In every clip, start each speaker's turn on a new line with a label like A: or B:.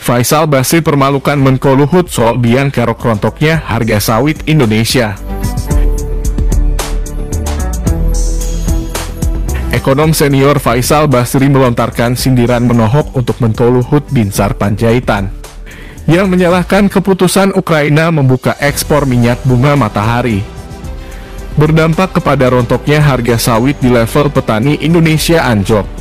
A: Faisal Basri permalukan Menko Luhut soal biang kerok rontoknya harga sawit Indonesia. Ekonom senior Faisal Basri melontarkan sindiran menohok untuk Menko Luhut Binsar Panjaitan yang menyalahkan keputusan Ukraina membuka ekspor minyak bunga matahari. Berdampak kepada rontoknya harga sawit di level petani Indonesia anjlok.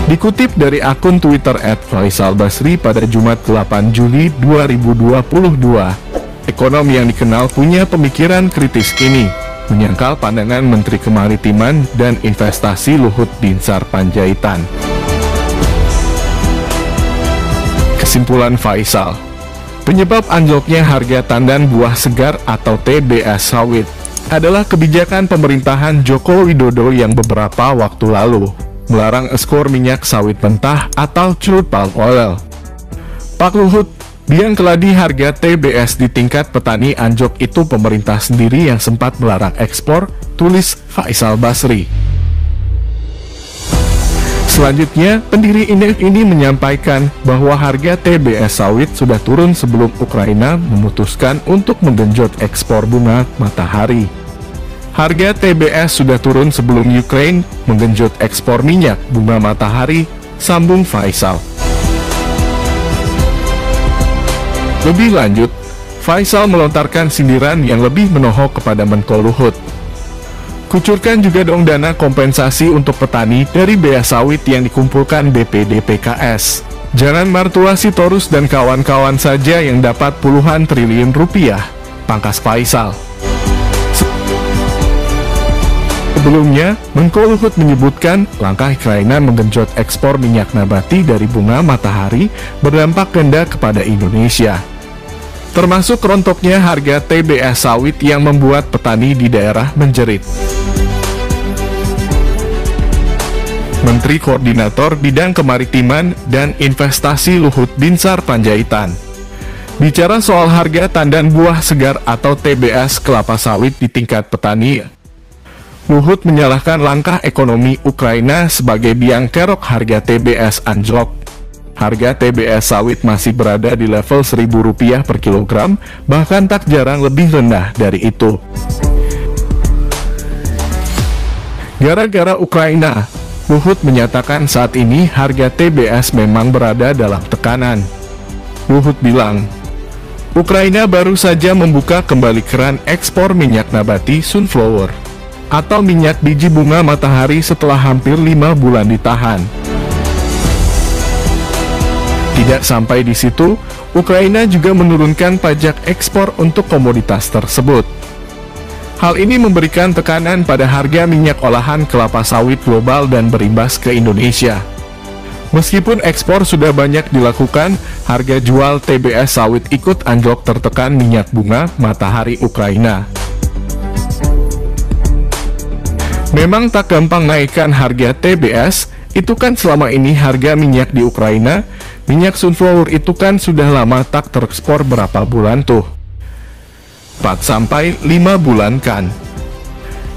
A: Dikutip dari akun Twitter @FaisalBasri pada Jumat 8 Juli 2022, ekonom yang dikenal punya pemikiran kritis ini menyangkal pandangan Menteri Kemaritiman dan Investasi Luhut Binsar Panjaitan. Kesimpulan Faisal, penyebab anjloknya harga tandan buah segar atau TBS sawit adalah kebijakan pemerintahan Joko Widodo yang beberapa waktu lalu melarang ekspor minyak sawit mentah atau crude palm oil. Pak Luhut, biang keladi harga TBS di tingkat petani anjlok itu pemerintah sendiri yang sempat melarang ekspor, tulis Faisal Basri. Selanjutnya, pendiri Indef ini menyampaikan bahwa harga TBS sawit sudah turun sebelum Ukraina memutuskan untuk menggenjot ekspor bunga matahari. Harga TBS sudah turun sebelum Ukraina menggenjot ekspor minyak bunga matahari, sambung Faisal. Lebih lanjut, Faisal melontarkan sindiran yang lebih menohok kepada Menko Luhut. Kucurkan juga dong dana kompensasi untuk petani dari bea sawit yang dikumpulkan BPDPKS. Jangan Martua Sitorus dan kawan-kawan saja yang dapat puluhan triliun rupiah, pangkas Faisal. Sebelumnya, Menko Luhut menyebutkan langkah Ukraina menggenjot ekspor minyak nabati dari bunga matahari berdampak ganda kepada Indonesia. Termasuk rontoknya harga TBS sawit yang membuat petani di daerah menjerit. Menteri Koordinator Bidang Kemaritiman dan Investasi Luhut Binsar Panjaitan bicara soal harga tandan buah segar atau TBS kelapa sawit di tingkat petani. Luhut menyalahkan langkah ekonomi Ukraina sebagai biang kerok harga TBS anjlok. Harga TBS sawit masih berada di level Rp1.000 per kilogram, bahkan tak jarang lebih rendah dari itu. Gara-gara Ukraina, Luhut menyatakan saat ini harga TBS memang berada dalam tekanan. Luhut bilang, Ukraina baru saja membuka kembali keran ekspor minyak nabati sunflower atau minyak biji bunga matahari setelah hampir 5 bulan ditahan. Tidak sampai di situ, Ukraina juga menurunkan pajak ekspor untuk komoditas tersebut. Hal ini memberikan tekanan pada harga minyak olahan kelapa sawit global dan berimbas ke Indonesia. Meskipun ekspor sudah banyak dilakukan, harga jual TBS sawit ikut anjlok tertekan minyak bunga matahari Ukraina. Memang tak gampang naikkan harga TBS, itu kan selama ini harga minyak di Ukraina, minyak sunflower itu kan sudah lama tak terekspor berapa bulan tuh. 4-5 bulan kan.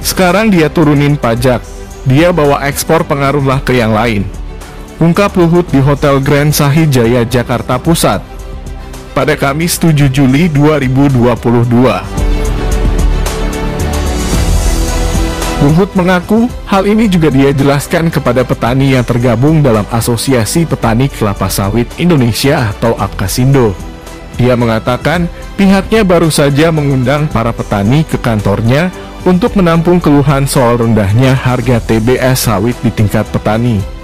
A: Sekarang dia turunin pajak, dia bawa ekspor pengaruhlah ke yang lain. Ungkap Luhut di Hotel Grand Sahijaya Jakarta Pusat pada Kamis 7 Juli 2022. Luhut mengaku hal ini juga dia jelaskan kepada petani yang tergabung dalam Asosiasi Petani Kelapa Sawit Indonesia atau APKASindo. Dia mengatakan pihaknya baru saja mengundang para petani ke kantornya untuk menampung keluhan soal rendahnya harga TBS sawit di tingkat petani.